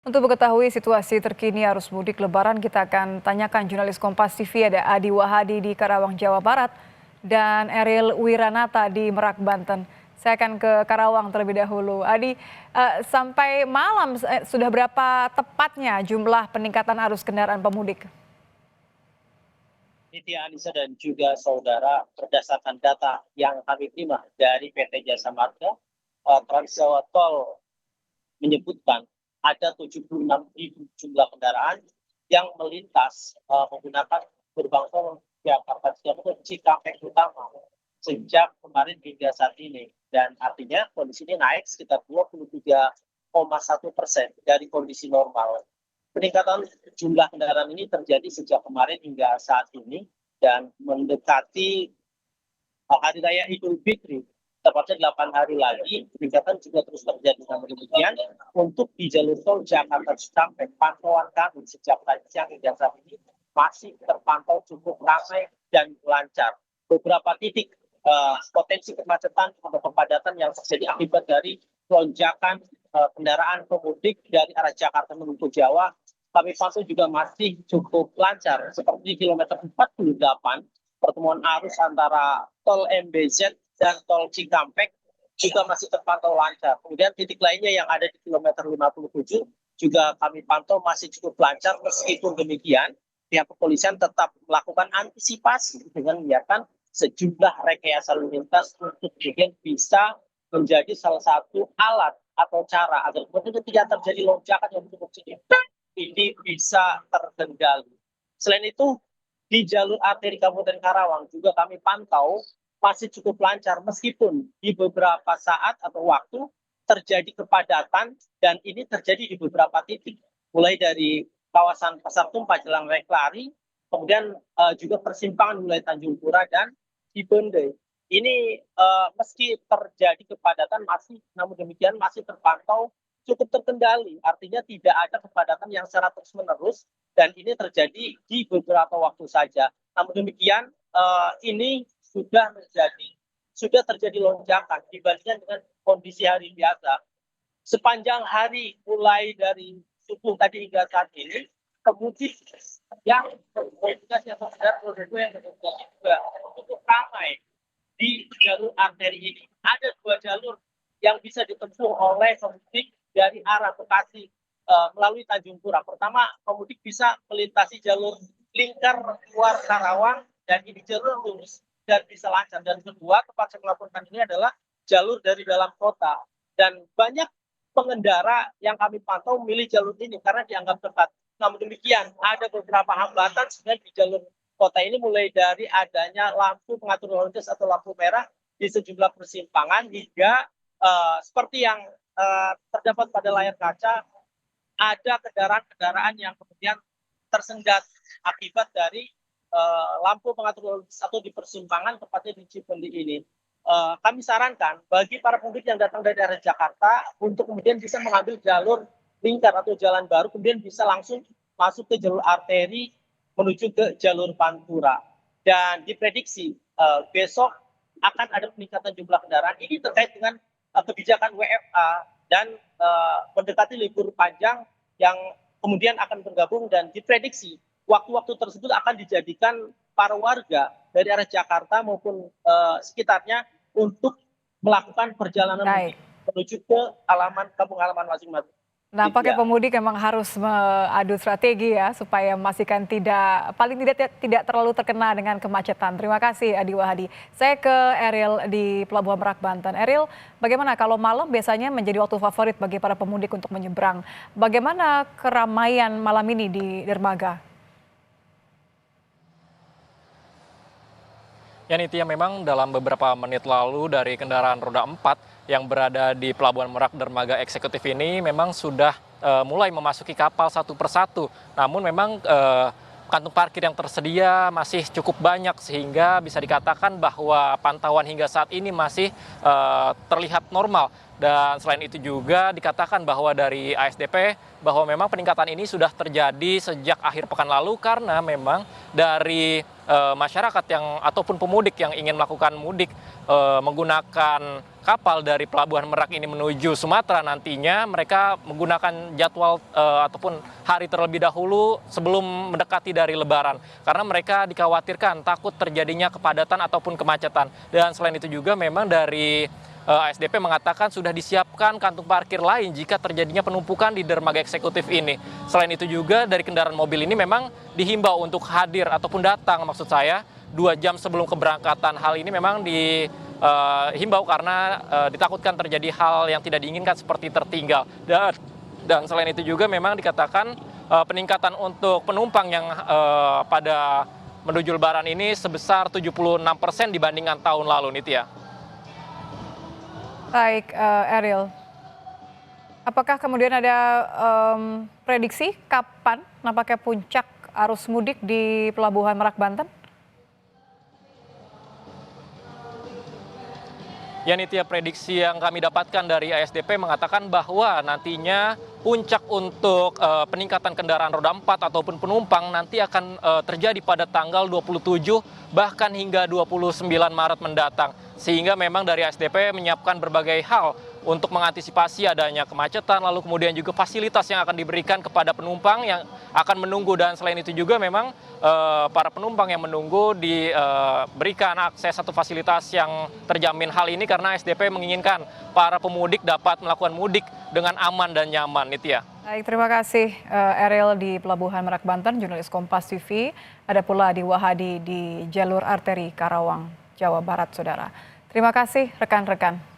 Untuk mengetahui situasi terkini arus mudik Lebaran, kita akan tanyakan jurnalis Kompas TV ada Adi Wahadi di Karawang, Jawa Barat, dan Eril Wiranata di Merak, Banten. Saya akan ke Karawang terlebih dahulu. Adi, sampai malam sudah berapa tepatnya jumlah peningkatan arus kendaraan pemudik? Nitya Anissa dan juga saudara, berdasarkan data yang kami terima dari PT Jasa Marga, Trans Jawa Tol menyebutkan ada 76.000 jumlah kendaraan yang melintas menggunakan gerbang tol Jakarta Cikampek utama sejak kemarin hingga saat ini. Dan artinya kondisi ini naik sekitar 23,1% dari kondisi normal. Peningkatan jumlah kendaraan ini terjadi sejak kemarin hingga saat ini dan mendekati Hari Raya Idul Fitri, tepatnya 8 hari lagi. Peningkatan juga terus terjadi. Namun demikian, untuk di jalur tol Jakarta Cikampek, pantauan kami sejak tadi siang hingga saat ini masih terpantau cukup ramai dan lancar. Beberapa titik potensi kemacetan atau kepadatan yang terjadi akibat dari lonjakan kendaraan pemudik dari arah Jakarta menuju Jawa, kami pantau juga masih cukup lancar, seperti di kilometer 48, pertemuan arus antara tol MBZ dan tol Cikampek juga masih terpantau lancar. Kemudian titik lainnya yang ada di kilometer 57 juga kami pantau masih cukup lancar. Meskipun demikian, pihak kepolisian tetap melakukan antisipasi dengan menyiapkan sejumlah rekayasa lalu lintas untuk kemudian bisa menjadi salah satu alat atau cara agar kemudian tidak terjadi lonjakan yang cukup signifikan, ini bisa terkendali. Selain itu, di jalur arteri Kabupaten Karawang juga kami pantau masih cukup lancar meskipun di beberapa saat atau waktu terjadi kepadatan, dan ini terjadi di beberapa titik, mulai dari kawasan Pasar Tumpah Jelang Reklari, kemudian juga persimpangan mulai Tanjung Pura dan Cibende. Ini meski terjadi kepadatan masih, namun demikian masih terpantau cukup terkendali. Artinya tidak ada kepadatan yang secara terus-menerus dan ini terjadi di beberapa waktu saja. Namun demikian ini sudah terjadi lonjakan dibandingkan dengan kondisi hari biasa. Sepanjang hari mulai dari subuh tadi hingga saat ini, pemudik yang berkomunikasi atau yang juga cukup ramai di jalur arteri ini. Ada 2 jalur yang bisa ditempuh oleh pemudik dari arah Bekasi melalui Tanjung Pura. Pertama, pemudik bisa melintasi jalur lingkar luar Karawang dan ini jalur lurus dan bisa lancar. Dan kedua, tempat saya melaporkan ini adalah jalur dari dalam kota. Dan banyak pengendara yang kami pantau memilih jalur ini karena dianggap dekat. Namun demikian, ada beberapa hambatan sebenarnya di jalur kota ini, mulai dari adanya lampu pengatur lalu lintas atau lampu merah di sejumlah persimpangan hingga seperti yang terdapat pada layar kaca, ada kendaraan-kendaraan yang kemudian tersendat akibat dari lampu pengatur lalu lintas atau di persimpangan tepatnya di Cibende ini. Kami sarankan bagi para pemudik yang datang dari arah Jakarta untuk kemudian bisa mengambil jalur lingkar atau jalan baru, kemudian bisa langsung masuk ke jalur arteri menuju ke jalur Pantura. Dan diprediksi besok akan ada peningkatan jumlah kendaraan. Ini terkait dengan kebijakan WFA dan mendekati libur panjang yang kemudian akan bergabung, dan diprediksi waktu-waktu tersebut akan dijadikan para warga dari arah Jakarta maupun sekitarnya untuk melakukan perjalanan menuju ke kampung halaman masing-masing. Nampaknya pemudik memang harus mengadu strategi ya supaya memastikan paling tidak terlalu terkena dengan kemacetan. Terima kasih Adi Wahadi. Saya ke Eril di Pelabuhan Merak, Banten. Eril, bagaimana kalau malam biasanya menjadi waktu favorit bagi para pemudik untuk menyeberang? Bagaimana keramaian malam ini di dermaga? Ya Nitya, memang dalam beberapa menit lalu dari kendaraan roda 4 yang berada di Pelabuhan Merak dermaga eksekutif ini memang sudah mulai memasuki kapal satu persatu. Namun memang kantung parkir yang tersedia masih cukup banyak sehingga bisa dikatakan bahwa pantauan hingga saat ini masih terlihat normal. Dan selain itu juga dikatakan bahwa dari ASDP bahwa memang peningkatan ini sudah terjadi sejak akhir pekan lalu karena memang dari masyarakat yang ataupun pemudik yang ingin melakukan mudik menggunakan kapal dari Pelabuhan Merak ini menuju Sumatera, nantinya mereka menggunakan jadwal ataupun hari terlebih dahulu sebelum mendekati dari Lebaran karena mereka dikhawatirkan takut terjadinya kepadatan ataupun kemacetan. Dan selain itu juga memang dari ASDP mengatakan sudah disiapkan kantung parkir lain jika terjadinya penumpukan di dermaga eksekutif ini. Selain itu juga dari kendaraan mobil ini memang dihimbau untuk hadir ataupun datang, maksud saya 2 jam sebelum keberangkatan. Hal ini memang dihimbau karena ditakutkan terjadi hal yang tidak diinginkan seperti tertinggal. Dan selain itu juga memang dikatakan peningkatan untuk penumpang yang pada menuju Lebaran ini sebesar 76% dibandingkan tahun lalu, Nitya. Baik, Ariel. Apakah kemudian ada prediksi kapan nampaknya puncak arus mudik di Pelabuhan Merak, Banten? Ya, Nitya, prediksi yang kami dapatkan dari ASDP mengatakan bahwa nantinya puncak untuk peningkatan kendaraan roda 4 ataupun penumpang nanti akan terjadi pada tanggal 27 bahkan hingga 29 Maret mendatang. Sehingga memang dari ASDP menyiapkan berbagai hal untuk mengantisipasi adanya kemacetan, lalu kemudian juga fasilitas yang akan diberikan kepada penumpang yang akan menunggu. Dan selain itu juga memang para penumpang yang menunggu diberikan akses atau fasilitas yang terjamin. Hal ini karena ASDP menginginkan para pemudik dapat melakukan mudik dengan aman dan nyaman, Nitya. Baik, terima kasih Ariel di Pelabuhan Merak, Banten, jurnalis Kompas TV. Ada pula Adi Wahadi di jalur arteri Karawang, Jawa Barat, Saudara. Terima kasih rekan-rekan.